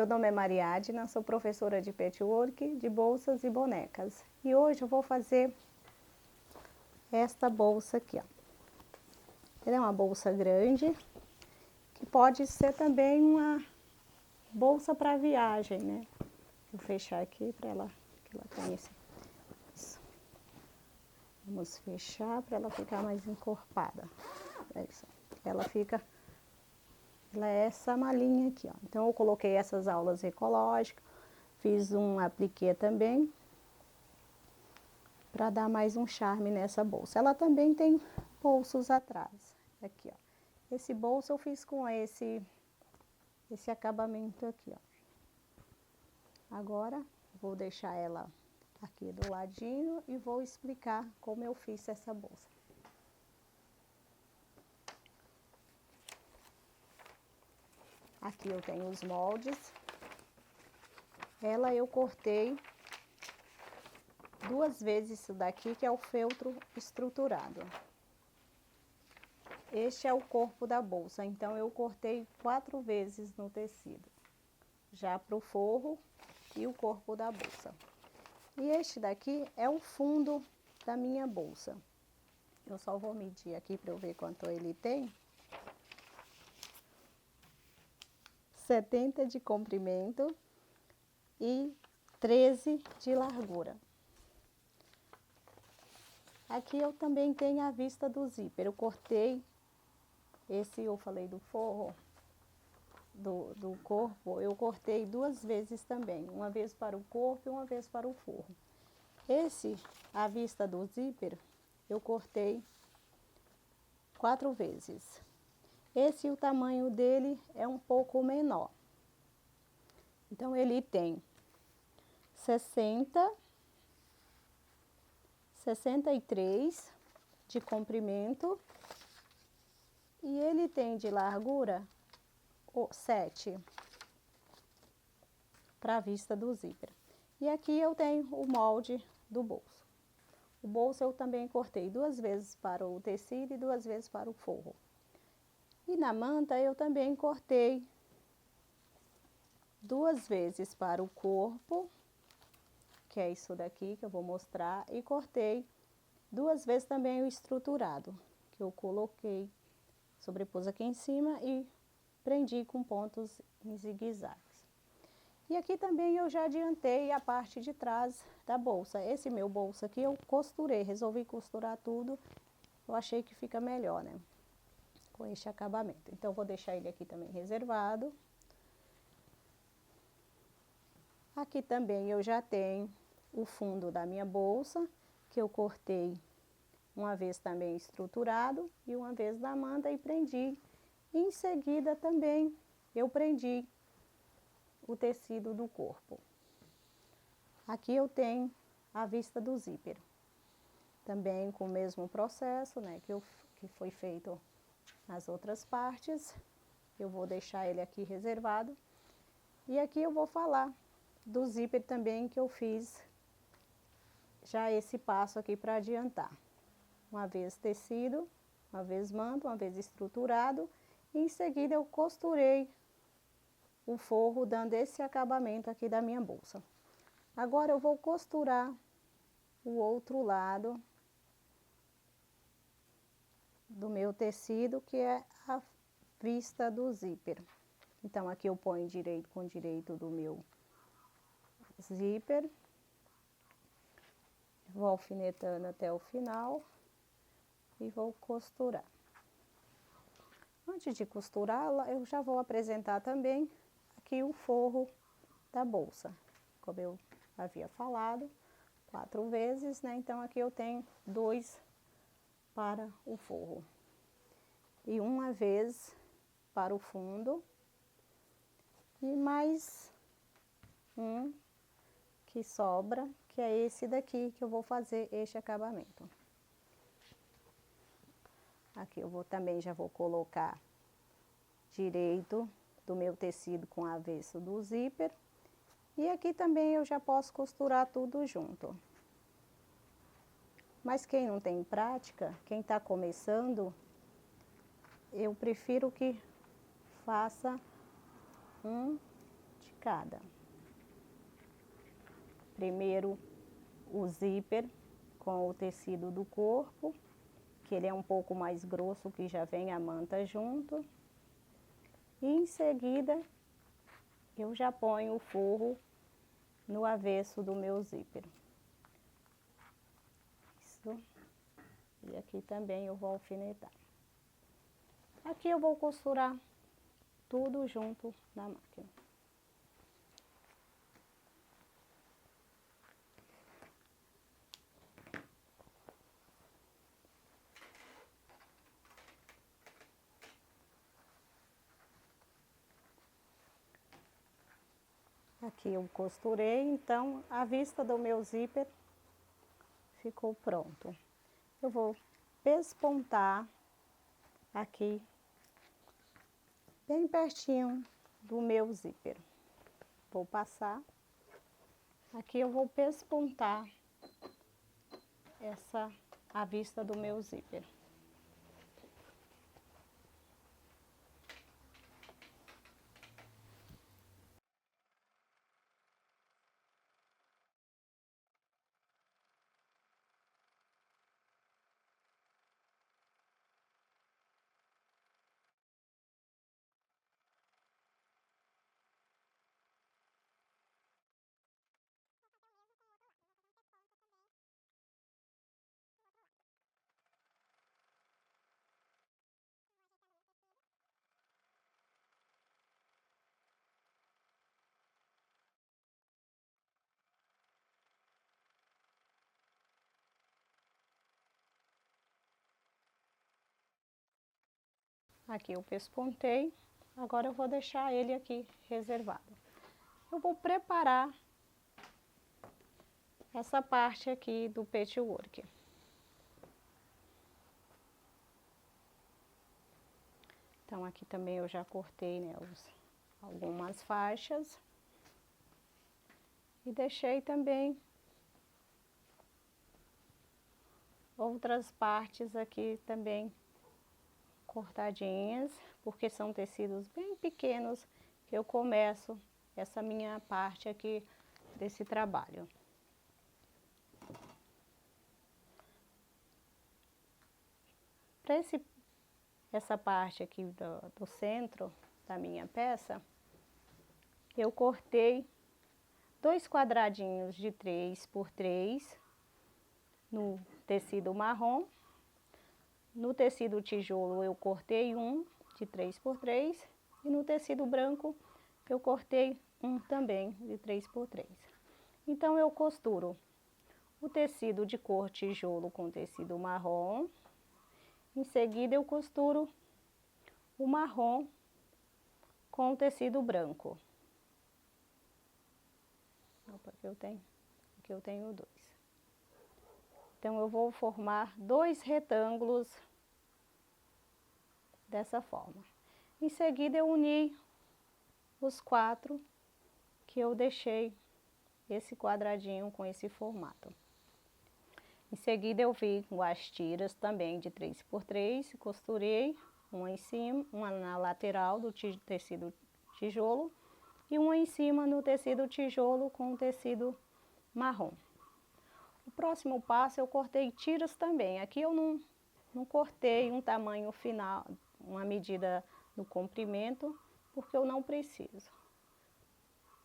meu nome é Mariadna, sou professora de patchwork, de bolsas e bonecas. E hoje eu vou fazer esta bolsa aqui, ó. Ela é uma bolsa grande, que pode ser também uma bolsa para viagem, né? Vou fechar aqui para ela, que ela tenha isso. Vamos fechar para ela ficar mais encorpada. É isso. Ela é essa malinha aqui, ó. Então eu coloquei essas aulas ecológicas, fiz um apliquê também, para dar mais um charme nessa bolsa. Ela também tem bolsos atrás, aqui, ó. Esse bolso eu fiz com esse acabamento aqui, ó. Agora, vou deixar ela aqui do ladinho e vou explicar como eu fiz essa bolsa. Aqui eu tenho os moldes. Ela eu cortei 2 vezes isso daqui, que é o feltro estruturado. Este é o corpo da bolsa, então eu cortei 4 vezes no tecido. Já para o forro e o corpo da bolsa. E este daqui é o fundo da minha bolsa. Eu só vou medir aqui para eu ver quanto ele tem. 70 de comprimento e 13 de largura. Aqui eu também tenho a vista do zíper. Eu cortei, esse eu falei do forro, do corpo, eu cortei 2 vezes também. Uma vez para o corpo e uma vez para o forro. Esse, a vista do zíper, eu cortei 4 vezes. Esse, o tamanho dele é um pouco menor. Então, ele tem 63 de comprimento e ele tem de largura 7 para a vista do zíper. E aqui eu tenho o molde do bolso. O bolso eu também cortei 2 vezes para o tecido e 2 vezes para o forro. E na manta eu também cortei 2 vezes para o corpo, que é isso daqui que eu vou mostrar, e cortei 2 vezes também o estruturado, que eu coloquei, sobrepus aqui em cima e prendi com pontos em zigue-zagues. E aqui também eu já adiantei a parte de trás da bolsa. Esse meu bolso aqui eu costurei, resolvi costurar tudo, eu achei que fica melhor, né? Com este acabamento. Então, vou deixar ele aqui também reservado. Aqui também eu já tenho o fundo da minha bolsa, que eu cortei uma vez também estruturado e uma vez na manta e prendi. E em seguida também eu prendi o tecido do corpo. Aqui eu tenho a vista do zíper. Também com o mesmo processo, né, que foi feito nas outras partes. Eu vou deixar ele aqui reservado. E aqui eu vou falar do zíper também, que eu fiz já esse passo aqui para adiantar. Uma vez tecido, uma vez manta, uma vez estruturado. E em seguida eu costurei o forro, dando esse acabamento aqui da minha bolsa. Agora eu vou costurar o outro lado do meu tecido, que é a vista do zíper. Então, aqui eu ponho direito com direito do meu zíper. Vou alfinetando até o final e vou costurar. Antes de costurar, eu já vou apresentar também aqui o forro da bolsa. Como eu havia falado, 4 vezes, né? Então, aqui eu tenho 2 para o forro. E uma vez para o fundo. E mais um que sobra, que é esse daqui, que eu vou fazer este acabamento. Aqui eu também já vou colocar direito do meu tecido com avesso do zíper. E aqui também eu já posso costurar tudo junto. Mas quem não tem prática, quem está começando, eu prefiro que faça um de explicada. Primeiro o zíper com o tecido do corpo, que ele é um pouco mais grosso, que já vem a manta junto. E em seguida eu já ponho o forro no avesso do meu zíper. Isso. E aqui também eu vou alfinetar. Aqui eu vou costurar tudo junto na máquina. Aqui eu costurei, então a vista do meu zíper ficou pronto. Eu vou pespontar aqui, bem pertinho do meu zíper. Vou passar. Aqui eu vou pespontar a vista do meu zíper. Aqui eu pespontei, agora eu vou deixar ele aqui reservado. Eu vou preparar essa parte aqui do patchwork. Então aqui também eu já cortei, né, algumas faixas. E deixei também outras partes aqui também cortadinhas, porque são tecidos bem pequenos que eu começo essa minha parte aqui desse trabalho. Para essa parte aqui do centro da minha peça, eu cortei 2 quadradinhos de 3 por 3 no tecido marrom. No tecido tijolo eu cortei um de 3 por 3 e no tecido branco eu cortei um também de 3 por 3. Então eu costuro o tecido de cor tijolo com tecido marrom. Em seguida eu costuro o marrom com o tecido branco. Opa, aqui eu tenho 2. Então eu vou formar 2 retângulos dessa forma. Em seguida eu uni os 4 que eu deixei esse quadradinho com esse formato. Em seguida eu vim com as tiras também de 3 por 3, costurei uma em cima, uma na lateral do tecido tijolo e uma em cima no tecido tijolo com o tecido marrom. O próximo passo eu cortei tiras também. Aqui eu não cortei um tamanho final, uma medida do comprimento, porque eu não preciso.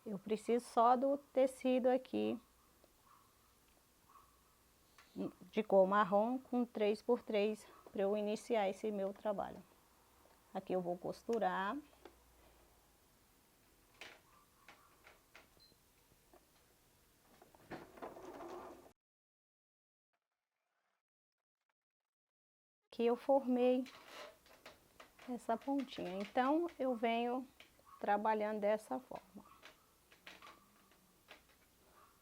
Eu preciso só do tecido aqui de cor marrom com 3 por 3 para eu iniciar esse meu trabalho. Aqui eu vou costurar. Aqui eu formei essa pontinha. Então eu venho trabalhando dessa forma.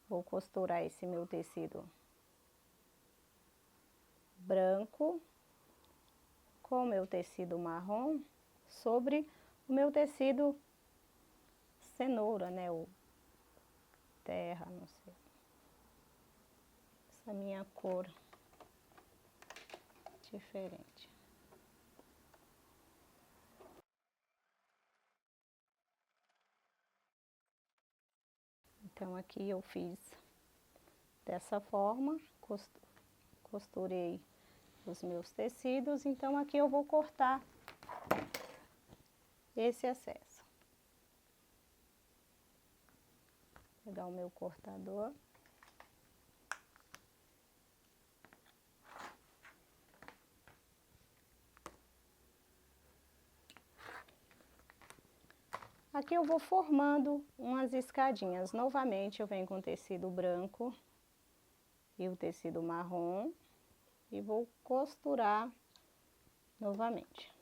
Vou costurar esse meu tecido branco com o meu tecido marrom sobre o meu tecido cenoura, né, ou terra, não sei. Essa minha cor diferente. Então, aqui eu fiz dessa forma, costurei os meus tecidos, então aqui eu vou cortar esse excesso. Vou pegar o meu cortador. Aqui eu vou formando umas escadinhas. Novamente eu venho com o tecido branco e o tecido marrom e vou costurar novamente.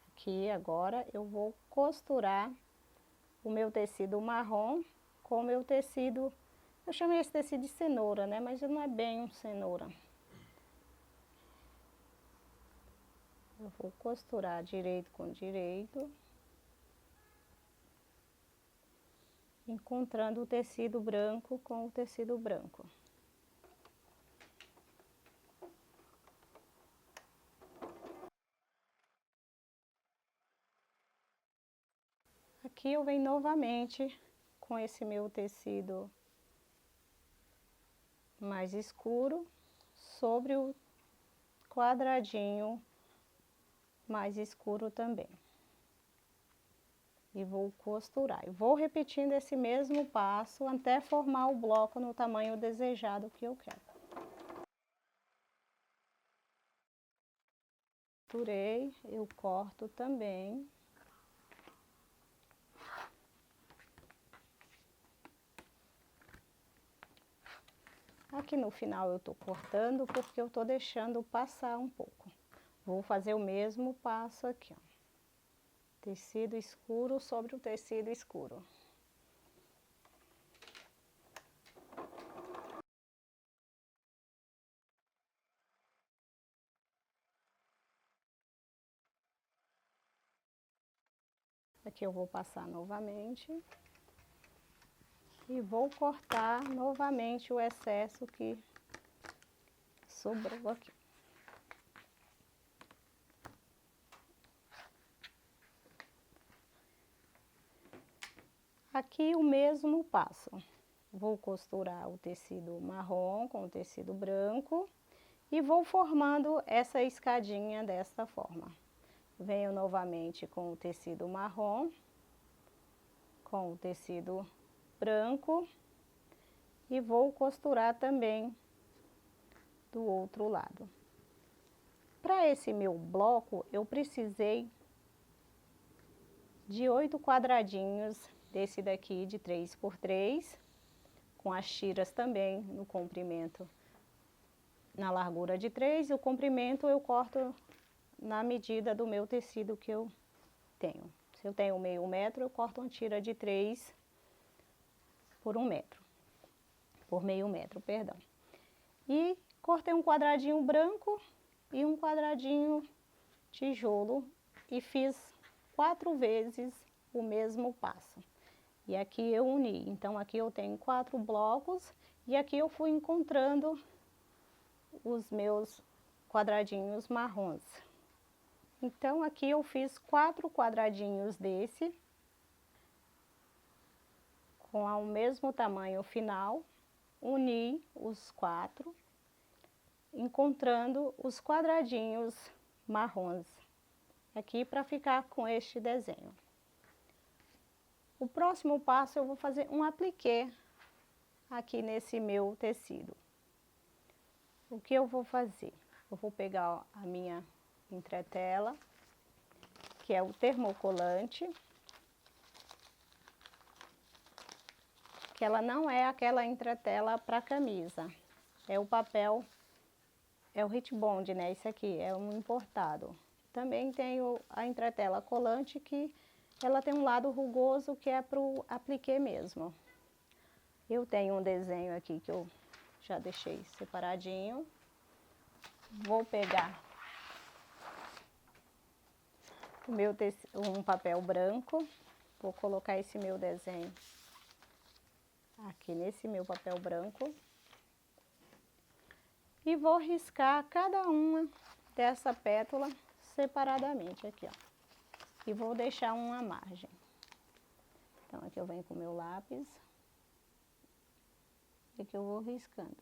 Aqui agora eu vou costurar o meu tecido marrom com o meu tecido, eu chamei esse tecido de cenoura, né? Mas não é bem um cenoura. Eu vou costurar direito com direito, encontrando o tecido branco com o tecido branco. Aqui eu venho novamente com esse meu tecido mais escuro sobre o quadradinho mais escuro também. E vou costurar. Eu vou repetindo esse mesmo passo até formar o bloco no tamanho desejado que eu quero. Costurei, eu corto também. Aqui no final eu tô cortando porque eu tô deixando passar um pouco. Vou fazer o mesmo passo aqui, ó. Tecido escuro sobre o tecido escuro. Aqui eu vou passar novamente. E vou cortar novamente o excesso que sobrou aqui. Aqui o mesmo passo. Vou costurar o tecido marrom com o tecido branco e vou formando essa escadinha desta forma. Venho novamente com o tecido marrom, com o tecido branco e vou costurar também do outro lado. Para esse meu bloco, eu precisei de 8 quadradinhos desse daqui de 3 por 3, com as tiras também no comprimento, na largura de 3, e o comprimento eu corto na medida do meu tecido que eu tenho. Se eu tenho meio metro, eu corto uma tira de 3 por 1 metro, por meio metro, perdão. E cortei um quadradinho branco e um quadradinho tijolo e fiz 4 vezes o mesmo passo. E aqui eu uni, então aqui eu tenho 4 blocos e aqui eu fui encontrando os meus quadradinhos marrons. Então aqui eu fiz 4 quadradinhos desse, com o mesmo tamanho final, uni os 4, encontrando os quadradinhos marrons aqui para ficar com este desenho. O próximo passo eu vou fazer um apliquê aqui nesse meu tecido. O que eu vou fazer? Eu vou pegar a minha entretela, que é o termocolante, que ela não é aquela entretela para camisa, é o papel, é o Hitbond, né? Esse aqui é um importado. Também tenho a entretela colante, que ela tem um lado rugoso, que é para o apliquê mesmo. Eu tenho um desenho aqui que eu já deixei separadinho. Vou pegar um papel branco, vou colocar esse meu desenho aqui nesse meu papel branco e vou riscar cada uma dessa pétala separadamente aqui, ó. E vou deixar uma margem. Então, aqui eu venho com o meu lápis. E aqui eu vou riscando.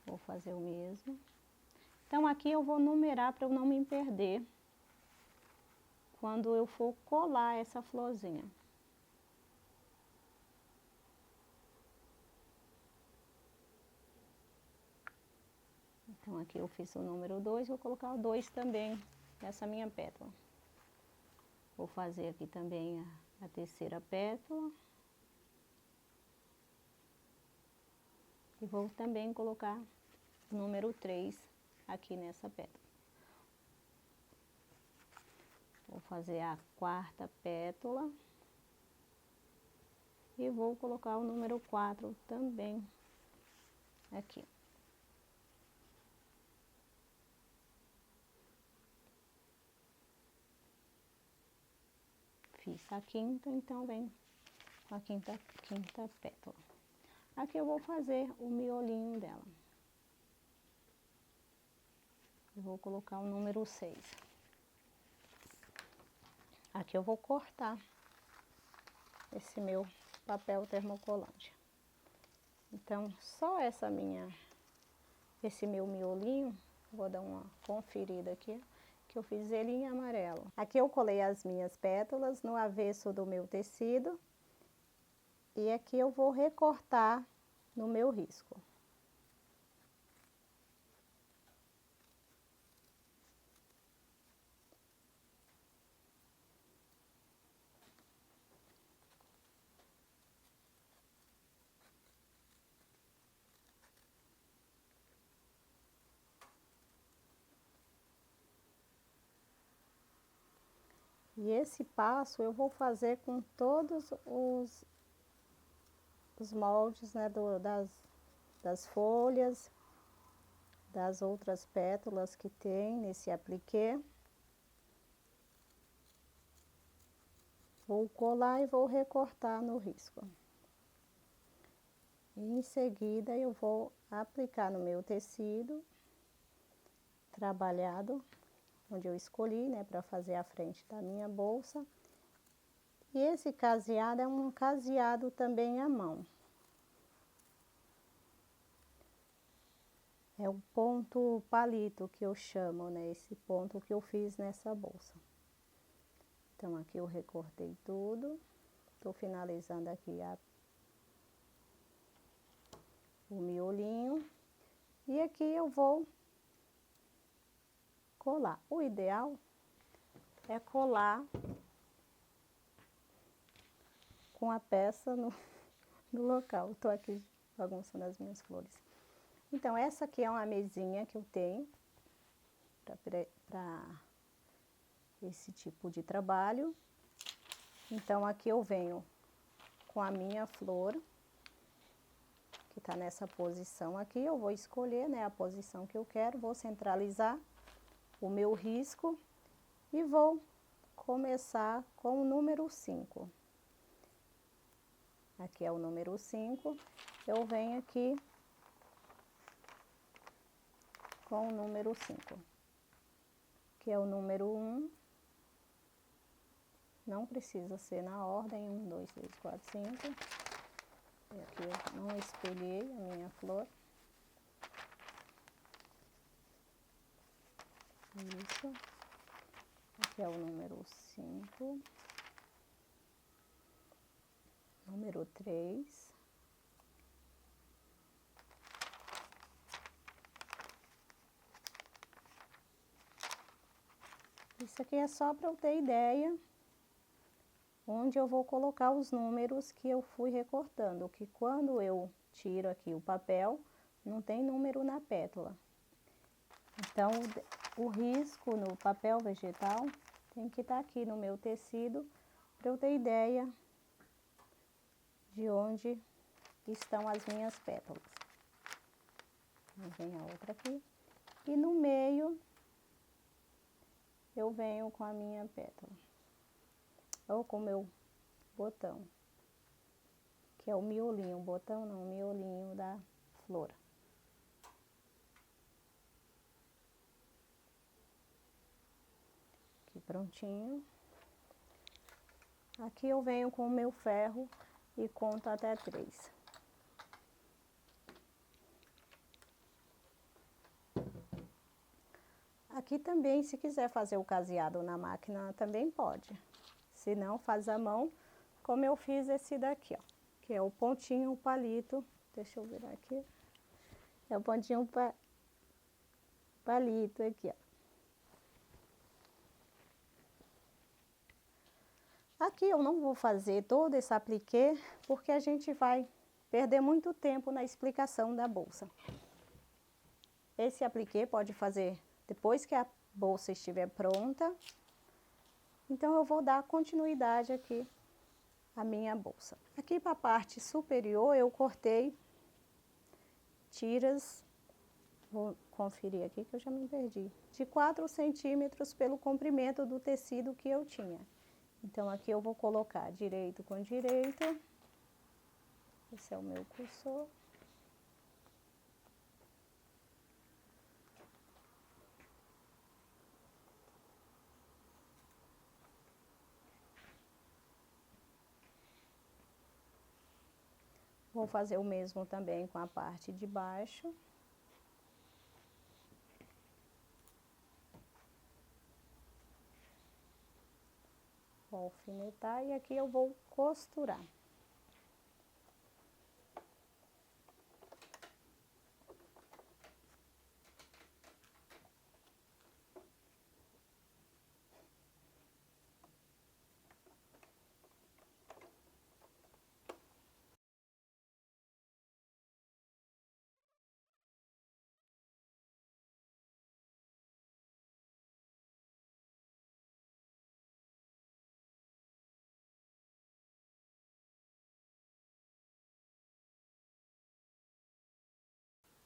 Vou fazer o mesmo. Então, aqui eu vou numerar para eu não me perder quando eu for colar essa florzinha. Então, aqui eu fiz o número 2, vou colocar o 2 também nessa minha pétala. Vou fazer aqui também a terceira pétala. E vou também colocar o número 3 aqui nessa pétala. Vou fazer a quarta pétala. E vou colocar o número 4 também aqui. Fiz a quinta, então vem com a quinta pétala. Aqui eu vou fazer o miolinho dela. Eu vou colocar o número 6. Aqui eu vou cortar esse meu papel termocolante. Então, só esse meu miolinho, vou dar uma conferida aqui, que eu fiz ele em amarelo. Aqui eu colei as minhas pétalas no avesso do meu tecido. E aqui eu vou recortar no meu risco. E esse passo eu vou fazer com todos os moldes, né, das folhas, das outras pétalas que tem nesse apliquê. Vou colar e vou recortar no risco. E em seguida eu vou aplicar no meu tecido trabalhado, onde eu escolhi, né, para fazer a frente da minha bolsa. E esse caseado é um caseado também à mão. É o ponto palito que eu chamo, né, esse ponto que eu fiz nessa bolsa. Então, aqui eu recortei tudo. Tô finalizando aqui o miolinho. E aqui eu vou colar. O ideal é colar com a peça no local. Tô aqui bagunçando as minhas flores. Então, essa aqui é uma mesinha que eu tenho para esse tipo de trabalho. Então, aqui eu venho com a minha flor, que tá nessa posição aqui. Eu vou escolher, né, a posição que eu quero, vou centralizar o meu risco e vou começar com o número 5. Aqui é o número 5, eu venho aqui com o número 5, que é o número 1, não precisa ser na ordem, 1, 2, 3, 4, 5, e aqui eu não espelhei a minha flor, isso, aqui é o número 5, número 3, isso aqui é só para eu ter ideia onde eu vou colocar os números que eu fui recortando, que quando eu tiro aqui o papel, não tem número na pétala. Então, o risco no papel vegetal tem que estar aqui no meu tecido, para eu ter ideia de onde estão as minhas pétalas. Vem a outra aqui. E no meio, eu venho com a minha pétala. Ou com o meu botão, que é o miolinho, botão não, o miolinho da flor. prontinho. Aqui eu venho com o meu ferro e conto até 3. Aqui também, se quiser fazer o caseado na máquina, também pode. Se não, faz à mão, como eu fiz esse daqui, ó. Que é o pontinho, o palito. Deixa eu virar aqui. É o pontinho, palito aqui, ó. Aqui eu não vou fazer todo esse apliquê, porque a gente vai perder muito tempo na explicação da bolsa. Esse apliquê pode fazer depois que a bolsa estiver pronta. Então, eu vou dar continuidade aqui à minha bolsa. Aqui para a parte superior, eu cortei tiras, vou conferir aqui que eu já me perdi, de 4 centímetros pelo comprimento do tecido que eu tinha. Então, aqui eu vou colocar direito com direito. Esse é o meu cursor. Vou fazer o mesmo também com a parte de baixo. Vou alfinetar e aqui eu vou costurar.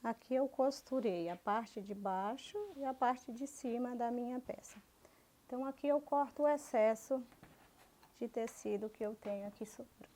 Aqui eu costurei a parte de baixo e a parte de cima da minha peça. Então, aqui eu corto o excesso de tecido que eu tenho aqui sobrando.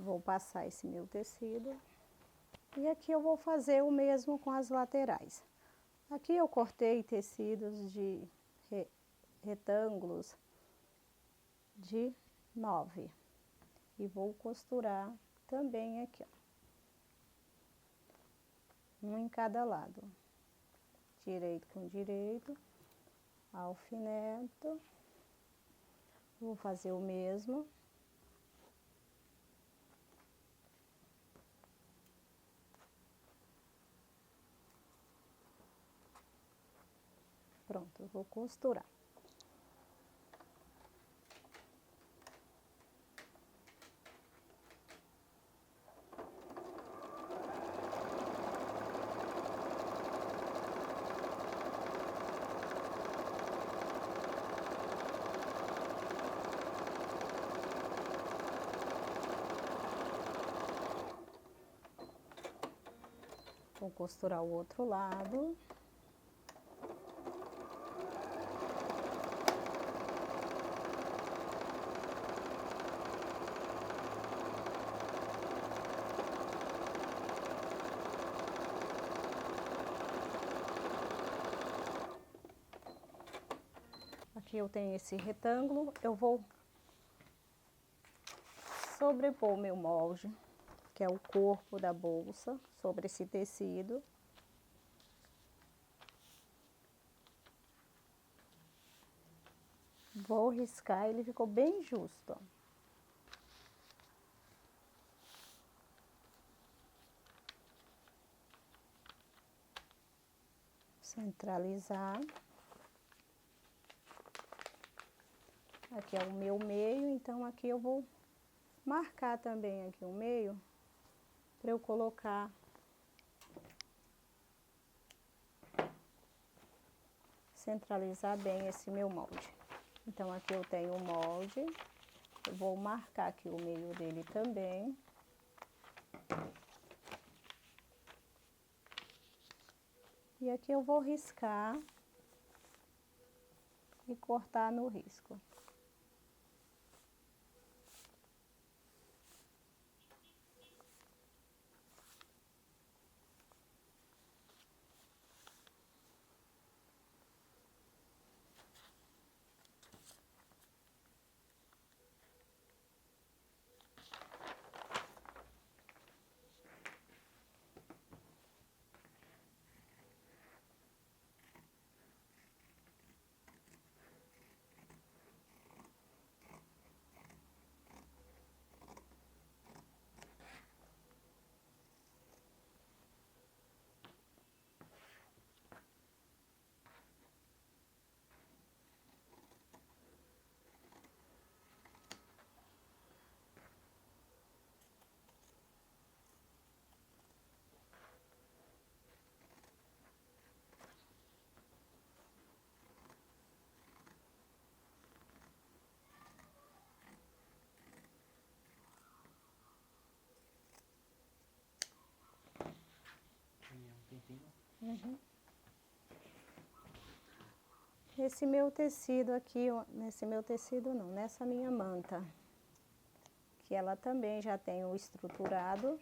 Vou passar esse meu tecido. E aqui eu vou fazer o mesmo com as laterais. Aqui eu cortei tecidos de retângulos de 9. E vou costurar também aqui, ó. Um em cada lado. Direito com direito. Alfineto. Vou fazer o mesmo. Pronto, eu vou costurar. Vou costurar o outro lado. Aqui eu tenho esse retângulo, eu vou sobrepor o meu molde, que é o corpo da bolsa, sobre esse tecido. Vou riscar, ele ficou bem justo, ó. Centralizar. Aqui é o meu meio, então aqui eu vou marcar também aqui o meio, para eu colocar centralizar bem esse meu molde. Então, aqui eu tenho o molde, eu vou marcar aqui o meio dele também. E aqui eu vou riscar e cortar no risco. Uhum. Esse meu tecido aqui, nesse meu tecido não, nessa minha manta, que ela também já tem o estruturado.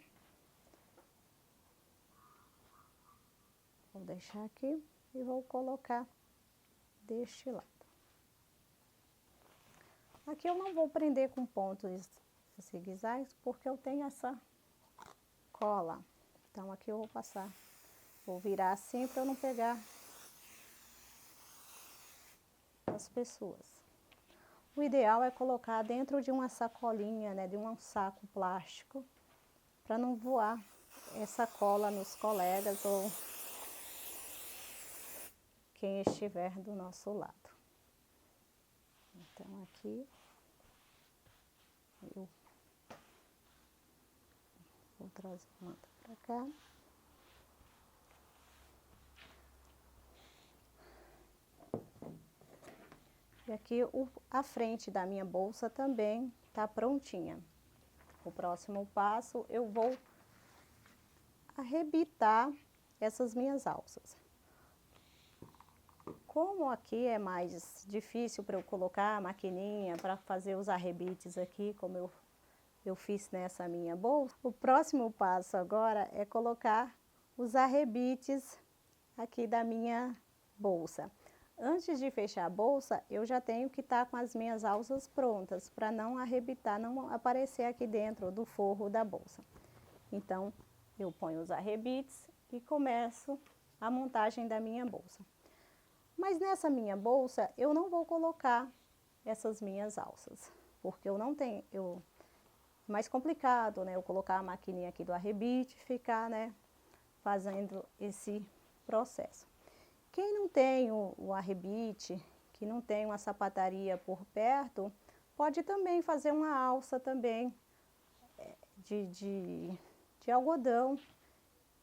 Vou deixar aqui e vou colocar deste lado. Aqui eu não vou prender com pontos zigue-zagues, porque eu tenho essa cola. Então aqui eu vou passar, vou virar assim para eu não pegar as pessoas. O ideal é colocar dentro de uma sacolinha, né, de um saco plástico, para não voar essa cola nos colegas ou quem estiver do nosso lado. Então aqui eu vou trazer a manta para cá. E aqui a frente da minha bolsa também tá prontinha. O próximo passo eu vou arrebitar essas minhas alças. Como aqui é mais difícil para eu colocar a maquininha para fazer os arrebites aqui, como eu fiz nessa minha bolsa, o próximo passo agora é colocar os arrebites aqui da minha bolsa. Antes de fechar a bolsa, eu já tenho que estar com as minhas alças prontas, para não arrebitar, não aparecer aqui dentro do forro da bolsa. Então, eu ponho os arrebites e começo a montagem da minha bolsa. Mas nessa minha bolsa, eu não vou colocar essas minhas alças, porque eu não tenho, é mais complicado, né, eu colocar a maquininha aqui do arrebite e ficar, né, fazendo esse processo. Quem não tem o arrebite, que não tem uma sapataria por perto, pode também fazer uma alça também de algodão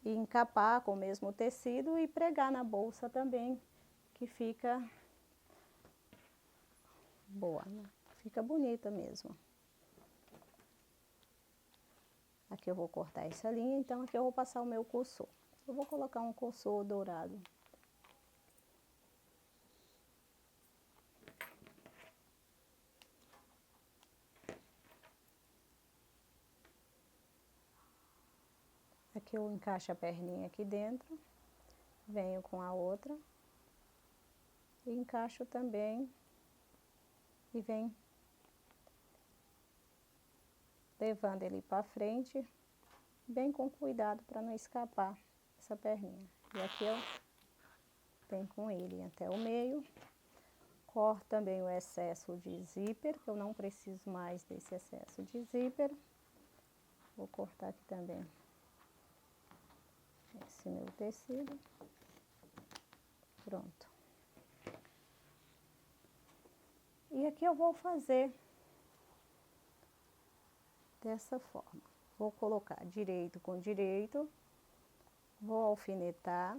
e encapar com o mesmo tecido e pregar na bolsa também, que fica boa, né? Fica bonita mesmo. Aqui eu vou cortar essa linha, então aqui eu vou passar o meu cursor. Eu vou colocar um cursor dourado. Aqui eu encaixo a perninha aqui dentro, venho com a outra e encaixo também e venho levando ele para frente, bem com cuidado para não escapar essa perninha. E aqui eu venho com ele até o meio, corto também o excesso de zíper, que eu não preciso mais desse excesso de zíper. Vou cortar aqui também esse meu tecido. Pronto. E aqui eu vou fazer dessa forma. Vou colocar direito com direito, vou alfinetar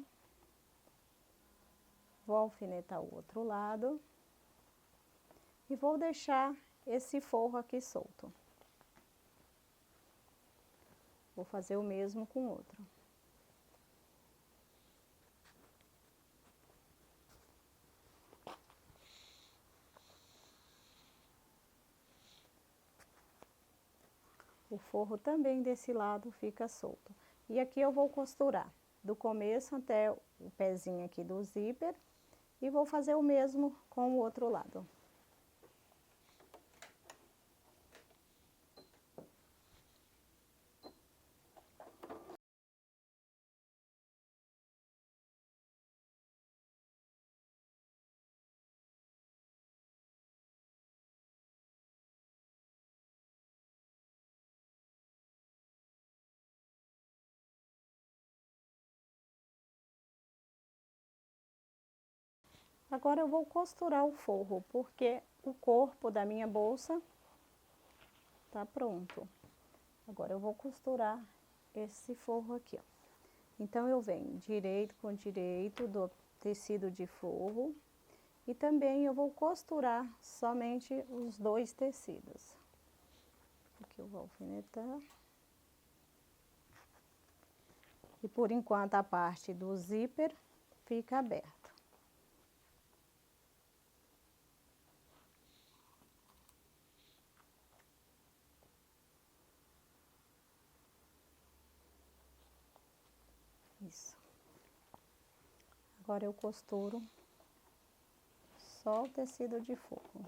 o outro lado e vou deixar esse forro aqui solto. Vou fazer o mesmo com o outro. o forro também desse lado fica solto. E aqui eu vou costurar do começo até o pezinho aqui do zíper e vou fazer o mesmo com o outro lado. Agora eu vou costurar o forro, porque o corpo da minha bolsa tá pronto. Agora eu vou costurar esse forro aqui, ó. Então, eu venho direito com direito do tecido de forro e também eu vou costurar somente os dois tecidos. Aqui eu vou alfinetar. E por enquanto a parte do zíper fica aberta. Isso. Agora eu costuro só o tecido de forro.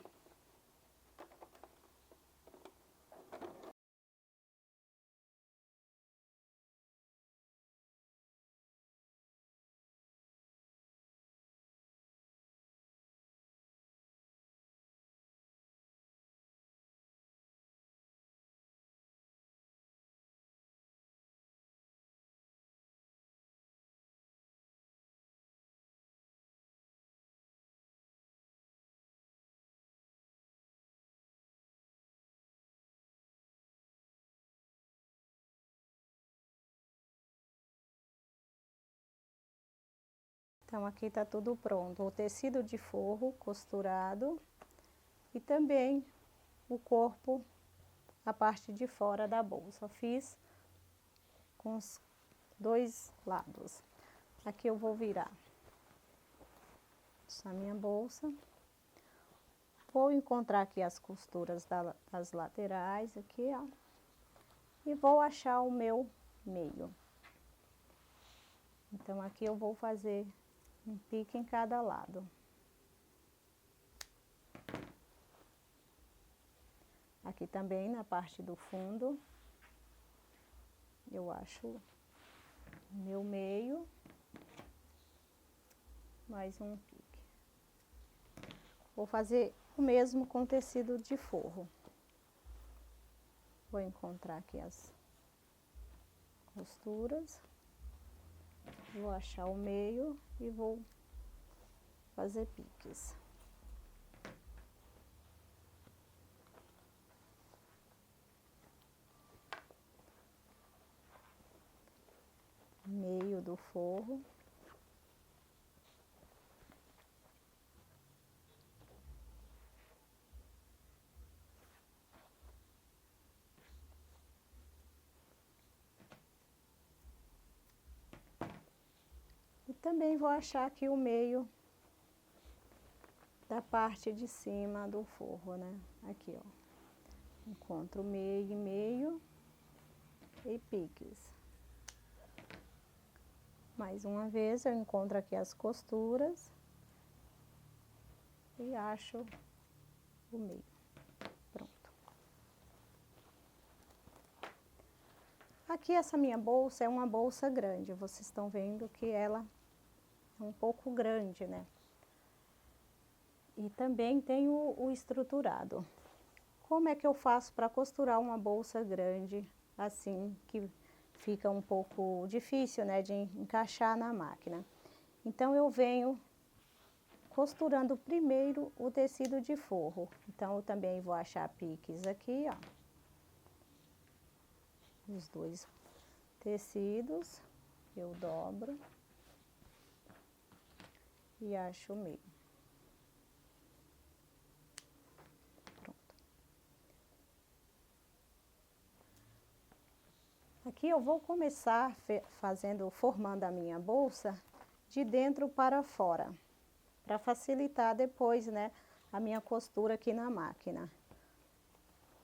Então, aqui tá tudo pronto. O tecido de forro costurado e também o corpo, a parte de fora da bolsa. Fiz com os dois lados. Aqui eu vou virar essa minha bolsa. Vou encontrar aqui as costuras das laterais, aqui, ó. E vou achar o meu meio. Então, aqui eu vou fazer um pique em cada lado. Aqui também na parte do fundo, eu acho o meu meio, mais um pique. Vou fazer o mesmo com tecido de forro. Vou encontrar aqui as costuras, vou achar o meio e vou fazer piques. Meio do forro. E também vou achar aqui o meio da parte de cima do forro, né? Aqui, ó. Encontro meio e meio e piques. Mais uma vez, eu encontro aqui as costuras e acho o meio. Pronto. Aqui essa minha bolsa é uma bolsa grande, vocês estão vendo que ela é um pouco grande, né? E também tem o estruturado. Como é que eu faço para costurar uma bolsa grande, assim, que fica um pouco difícil, né, de encaixar na máquina? Então, eu venho costurando primeiro o tecido de forro. Então, eu também vou achar piques aqui, ó. Os dois tecidos, eu dobro e acho o meio. Aqui eu vou começar formando a minha bolsa de dentro para fora, para facilitar depois, né, a minha costura aqui na máquina.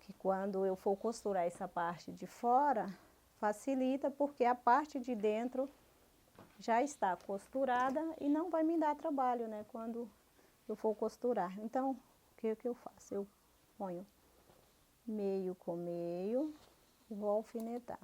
que quando eu for costurar essa parte de fora, facilita porque a parte de dentro já está costurada e não vai me dar trabalho, né, quando eu for costurar. Então, o que que eu faço? Eu ponho meio com meio e vou alfinetar.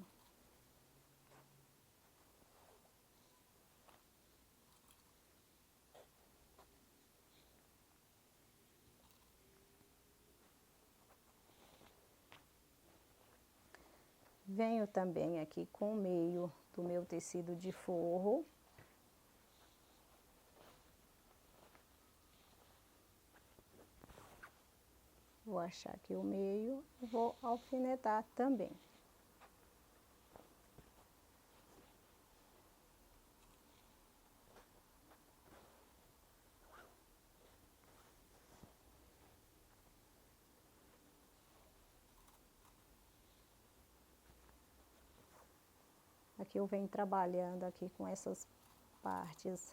Venho também aqui com o meio do meu tecido de forro. Vou achar aqui o meio e vou alfinetar também. Aqui eu venho trabalhando aqui com essas partes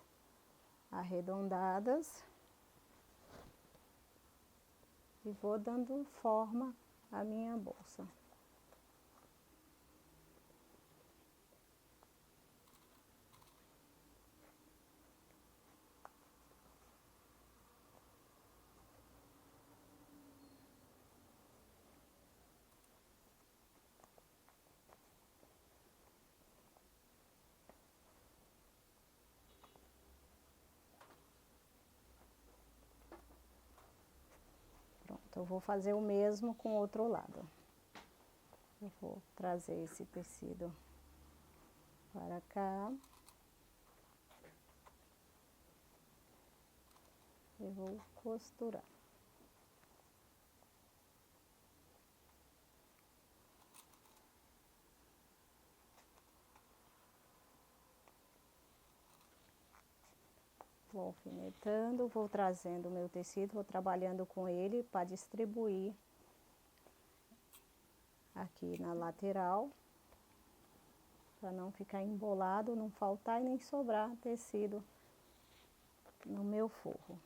arredondadas. E vou dando forma à minha bolsa. Pronto, eu vou fazer o mesmo com o outro lado. Eu vou trazer esse tecido para cá. E vou costurar. Vou alfinetando, vou trazendo o meu tecido, vou trabalhando com ele para distribuir aqui na lateral, para não ficar embolado, não faltar e nem sobrar tecido no meu forro.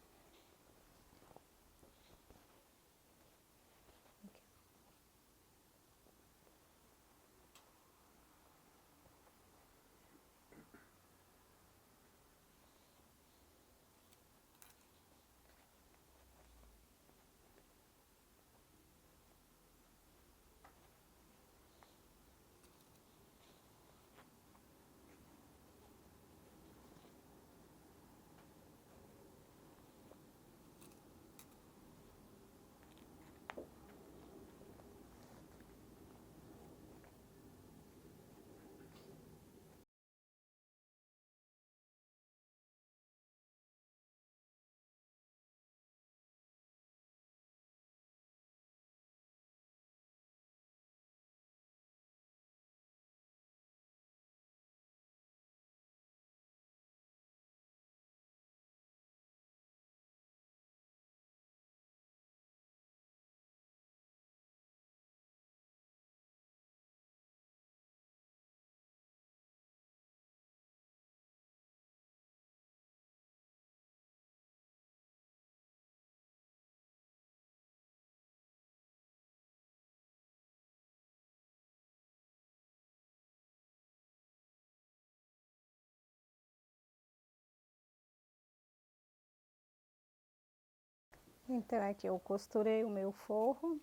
Então, aqui eu costurei o meu forro,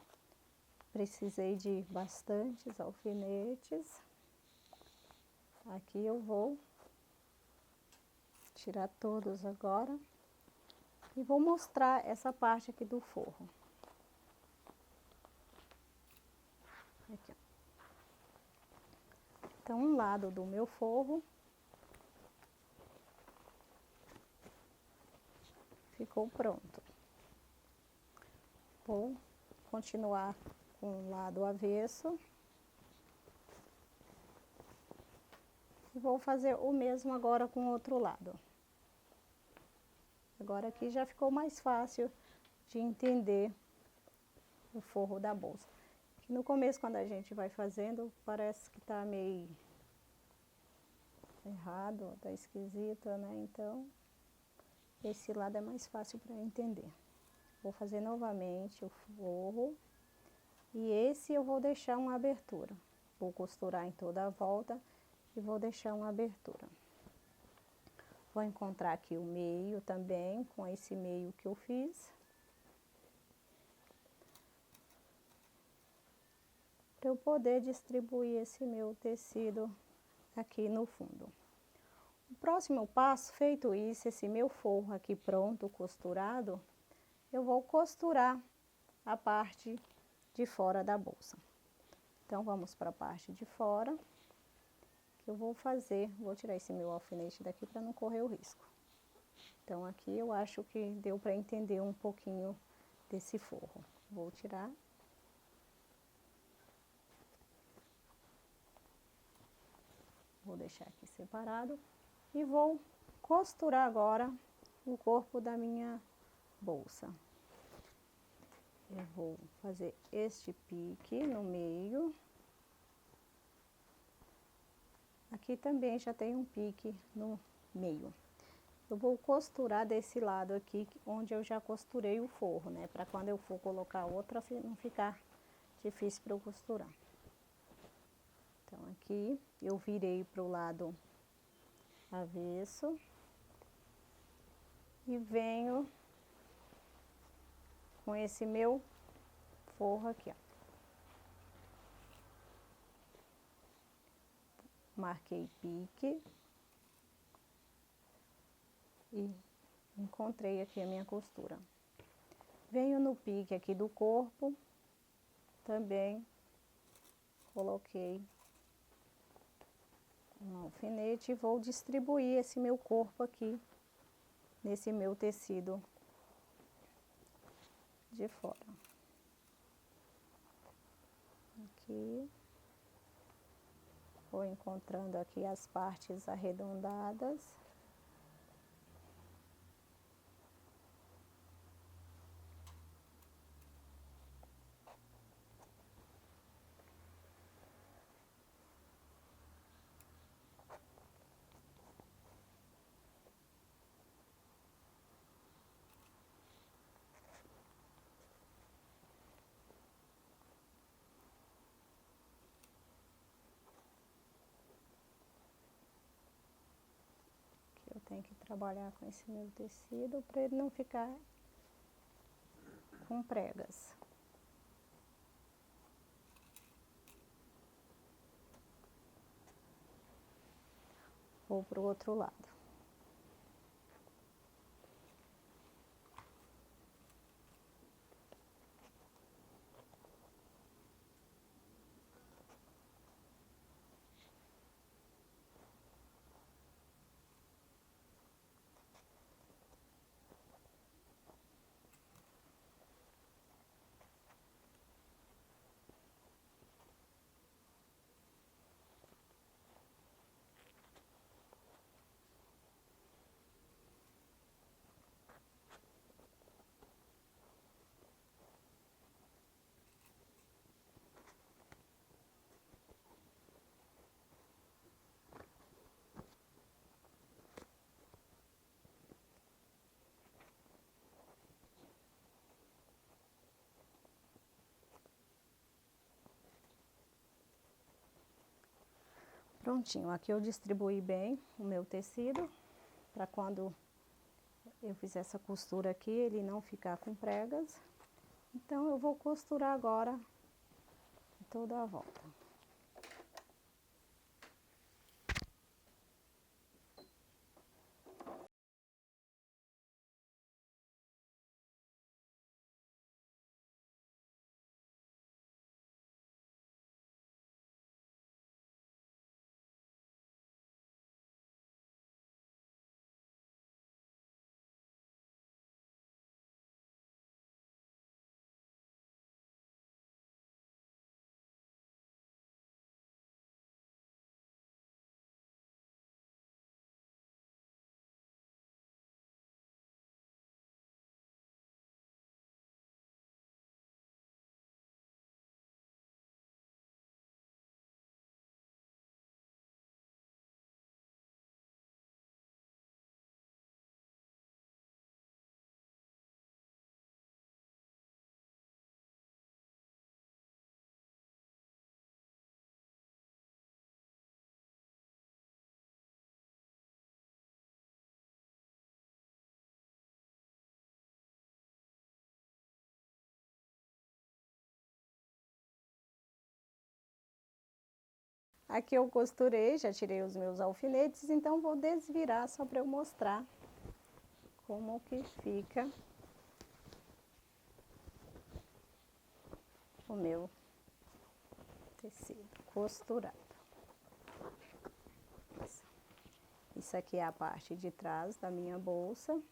precisei de bastantes alfinetes. Aqui eu vou tirar todos agora e vou mostrar essa parte aqui do forro. Aqui, ó. Então, um lado do meu forro ficou pronto. Vou continuar com o lado avesso. E vou fazer o mesmo agora com o outro lado. Agora aqui já ficou mais fácil de entender o forro da bolsa. Que no começo, quando a gente vai fazendo, parece que tá meio errado, tá esquisito, né? Então, esse lado é mais fácil para entender. Vou fazer novamente o forro E esse eu vou deixar uma abertura. Vou costurar em toda a volta e vou deixar uma abertura. Vou encontrar aqui o meio também, com esse meio que eu fiz. Para eu poder distribuir esse meu tecido aqui no fundo. O próximo passo, feito isso, esse meu forro aqui pronto, costurado, eu vou costurar a parte de fora da bolsa. Então, vamos para a parte de fora, que eu vou tirar esse meu alfinete daqui para não correr o risco. Então, aqui eu acho que deu para entender um pouquinho desse forro. Vou tirar. Vou deixar aqui separado e vou costurar agora o corpo da minha bolsa. Eu vou fazer este pique no meio. Aqui também já tem um pique no meio. Eu vou costurar desse lado aqui, onde eu já costurei o forro, né? Para quando eu for colocar outra, não ficar difícil para eu costurar. Então, aqui eu virei para o lado avesso. E venho com esse meu forro aqui, ó. Marquei pique. E encontrei aqui a minha costura. Venho no pique aqui do corpo, também coloquei um alfinete e vou distribuir esse meu corpo aqui, nesse meu tecido de fora. Aqui, vou encontrando aqui as partes arredondadas. Eu tenho que trabalhar com esse meu tecido para ele não ficar com pregas. Vou pro outro lado. Prontinho, aqui eu distribuí bem o meu tecido, para quando eu fizer essa costura aqui, ele não ficar com pregas. Então, eu vou costurar agora toda a volta. Aqui eu costurei, já tirei os meus alfinetes, então vou desvirar só para eu mostrar como que fica o meu tecido costurado. Isso aqui é a parte de trás da minha bolsa.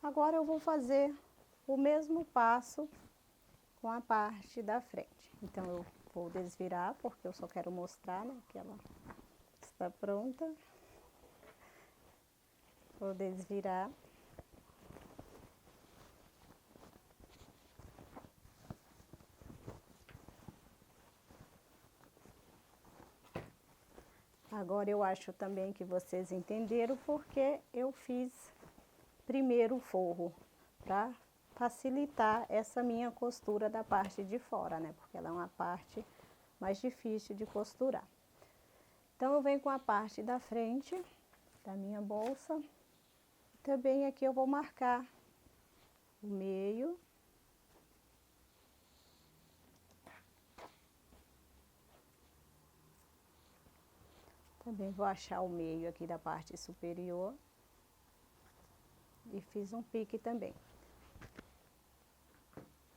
Agora eu vou fazer o mesmo passo com a parte da frente. Então eu vou desvirar, porque eu só quero mostrar, né, que ela está pronta. Vou desvirar. Agora eu acho também que vocês entenderam porque eu fiz primeiro o forro, para facilitar essa minha costura da parte de fora, né? Porque ela é uma parte mais difícil de costurar. Então eu venho com a parte da frente da minha bolsa. Também aqui eu vou marcar o meio. Também vou achar o meio aqui da parte superior. E fiz um pique também.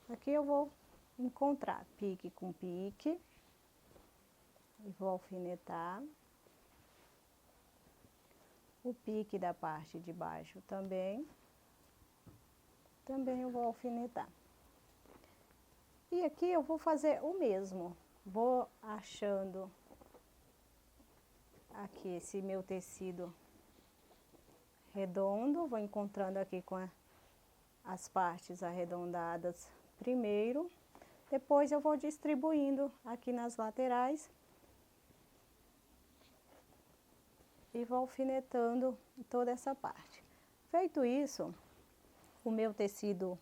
Aqui eu vou encontrar pique com pique. E vou alfinetar. O pique da parte de baixo também. Também eu vou alfinetar. E aqui eu vou fazer o mesmo. Vou achando aqui esse meu tecido redondo, vou encontrando aqui com as partes arredondadas primeiro, depois eu vou distribuindo aqui nas laterais e vou alfinetando toda essa parte. Feito isso, o meu tecido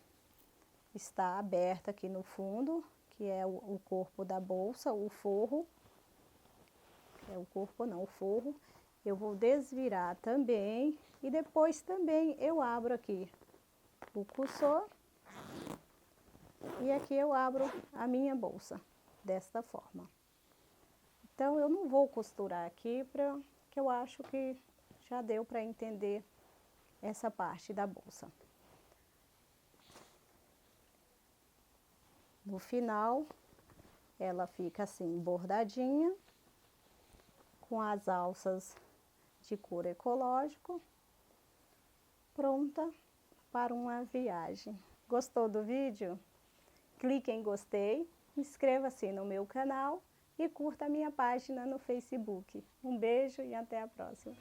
está aberto aqui no fundo, que é o corpo da bolsa, o forro. É o corpo não, o forro. Eu vou desvirar também e depois também eu abro aqui o cursor e aqui eu abro a minha bolsa desta forma. Então eu não vou costurar aqui que eu acho que já deu para entender essa parte da bolsa. No final ela fica assim bordadinha, com as alças de couro ecológico, pronta para uma viagem. Gostou do vídeo? Clique em gostei, inscreva-se no meu canal e curta a minha página no Facebook. Um beijo e até a próxima.